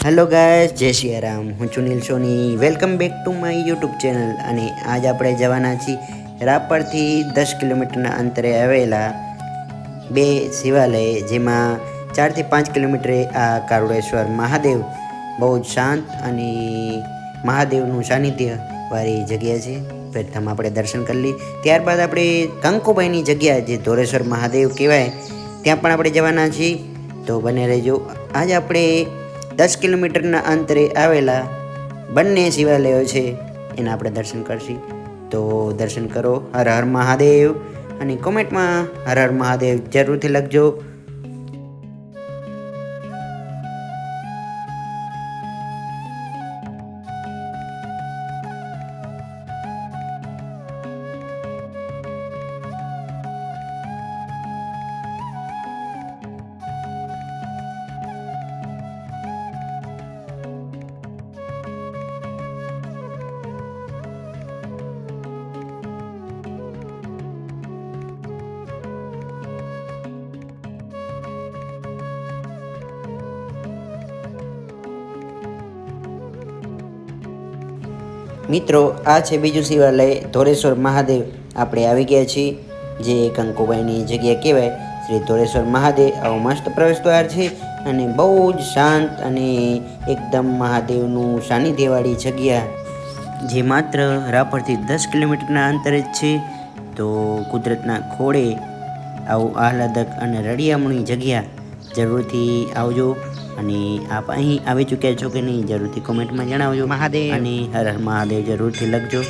Hello guys, જય શ્રી રામ. હું છું Neel Soni. Welcome back to my YouTube channel. અને આજ આપણે જવાના છીએ રાપરથી 10 કિલોમીટરના અંતરે આવેલા બે શિવાલય, જેમાં 4 થી 5 કિલોમીટરે આ કારુડેશ્વર મહાદેવ બહુ જ શાંત અને મહાદેવનું સાનિધ્ય વાળી જગ્યા છે. પ્રથમ આપણે દર્શન કરી લઈએ, ત્યારબાદ આપણે કંકુબાઈની જગ્યા જે ધોળેશ્વર મહાદેવ કહેવાય ત્યાં પણ આપણે જવાના છીએ. તો બને રહેજો. આજ આપણે 10 કિલોમીટરના અંતરે આવેલા બંને શિવાલયો છે એના આપણે દર્શન કરશી. તો દર્શન કરો. હર હર મહાદેવ. અને કોમેન્ટમાં હર હર મહાદેવ જરૂરથી લખજો. મિત્રો, આ છે બીજું શિવાલય ધોળેશ્વર મહાદેવ. આપણે આવી ગયા છીએ જે કંકુબાઈની જગ્યા કહેવાય, શ્રી ધોળેશ્વર મહાદેવ. આવો મસ્ત પ્રવેશ દ્વાર છે અને બહુ જ શાંત અને એકદમ મહાદેવનું સાનિધ્યવાળી જગ્યા, જે માત્ર રાપરથી 10 કિલોમીટરના અંતરે જ છે. તો કુદરતના ખોળે આવું આહલાદક અને રળિયામણી જગ્યા જરૂરથી આવજો. અને આપ અહીં આવી ચૂક્યા છો કે નહીં જરૂરથી કોમેન્ટમાં જણાવજો. મહાદેવ અને હર હર મહાદેવ જરૂરથી લખજો.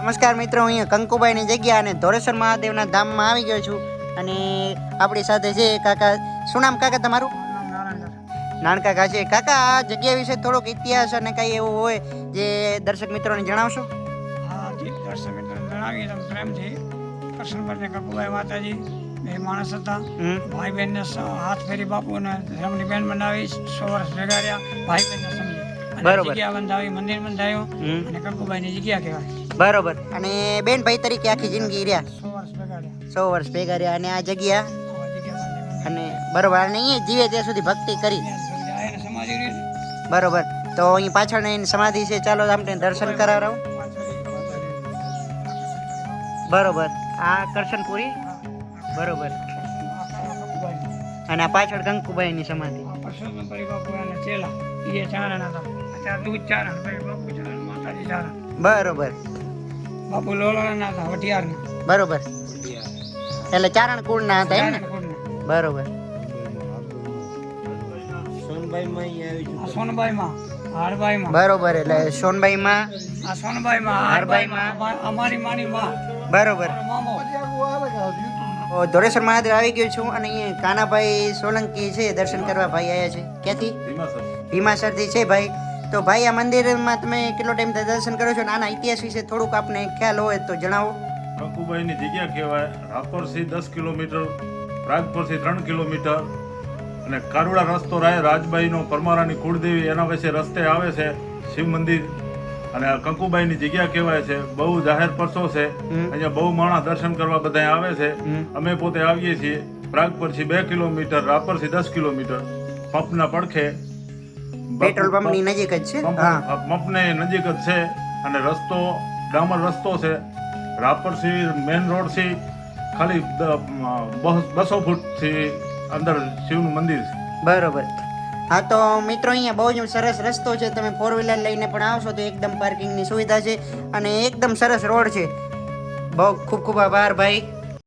નમસ્કાર મિત્રો, અહીંયા કંકુબાઈની જગ્યા અને ધોળેશ્વર મહાદેવના ધામમાં આવી ગયો છું. અને આપણી સાથે છે કાકા. શું નામ કાકા તમારું? નાનકાકા છે. કાકા, આ જગ્યા વિશે થોડોક ઇતિહાસ અને કઈ એવું હોય જે દર્શક મિત્રોને જણાવશો? હા જી, દર્શક મિત્રોને જણાવીએ તમે પ્રેમથી. કૃષ્ણપુરની કંકુબાઈ માતાજી બે માણસ હતા. ભાઈ બહેનને હાથ ફેરી બાપુને રમણી બેન બનાવી 100 વર્ષ ભેગા રહ્યા. ભાઈ બહેનને સમજી બરોબર. જગ્યા બંધાવી, મંદિર બંધાયું અને કંકુબાઈની જગ્યા કહેવાય. બરોબર. અને બેન ભાઈ તરીકે આખી જિંદગી રહ્યા, 100 વર્ષ ભેગા રહ્યા. 100 વર્ષ ભેગા રહ્યા. અને આ જગ્યા આવા જગ્યા બંધાવી. અને બરોબર. અને અહીંયા જીવે ત્યાં સુધી ભક્તિ કરી. ત્યાં એને સમાધિ રહી. બરોબર. તો અહીં પાછળ એની સમાધિ છે, ચાલો આપણે દર્શન કરાવરાવું. બરોબર. આ કરશનપુરી. બરોબર. અને આ પાછળ કંકુબાઈની સમાધિ. પરસોત્તમપુરી બાપુ અને ચેલા એ ચારણ હતા. અત્યારે દૂધ ચારણ, ભાઈ બાપુ ચારણ, માતાજી ચારણ. બરોબર. બાપુ લોલાના હતા, વઢિયારના. બરોબર. એટલે ચારણ કુળના હતા એમ ને? બરોબર. આ સોનબાઈમાં, હારબાઈમાં. બરોબર. એટલે સોનબાઈમાં, આ સોનબાઈમાં, હારબાઈમાં અમારી માની માં. બરોબર. મામો. ધોળેશ્વર મહાદેવ આવી ગયો છું. અને અહીંયા કાનાભાઈ સોલંકી છે, દર્શન કરવા ભાઈ આવ્યા છે. ક્યાંથી? ભીમાસરથી છે ભાઈ. તો ભાઈ, આ મંદિરમાં તમે કેટલો ટાઈમ દર્શન કરો છો અને આના ઇતિહાસ વિશે થોડુંક આપને ખ્યાલ હોય તો જણાવો. કંકુબાઈની જગ્યા કહેવાય. રાપરથી 10 કિલોમીટર, પ્રાગપુરથી 3 કિલોમીટર. અને કારુડા રસ્તો રાય રાજબાઈનો પરમારાની કુળદેવી એના વિશે રસ્તે આવે છે શિવ મંદિર. અને કંકુબાઈની જગ્યા કહેવાય છે. બહુ જાહેર પરસો છે. અહીંયા બહુ માણસ દર્શન કરવા બધા આવે છે. અમે પોતે આવીએ છીએ. પ્રાગપુરથી 2 કિલોમીટર, રાપરથી 10 કિલોમીટર. પંપના પડખે, પેટ્રોલ પંપની નજીક જ છે. પંપને નજીક જ છે. અને રસ્તો ડામર રસ્તો છે. રાપરથી મેઇન રોડથી ખાલી 200 ફૂટથી અંદર શિવનું મંદિર છે. બરોબર. હા, તો મિત્રો, અહીંયા બહુ જ સરસ રસ્તો છે. તમે 4 વ્હીલર લઈને પણ આવશો તો એકદમ પાર્કિંગની સુવિધા છે અને એકદમ સરસ રોડ છે. બહુ ખૂબ ખૂબ આભાર ભાઈ.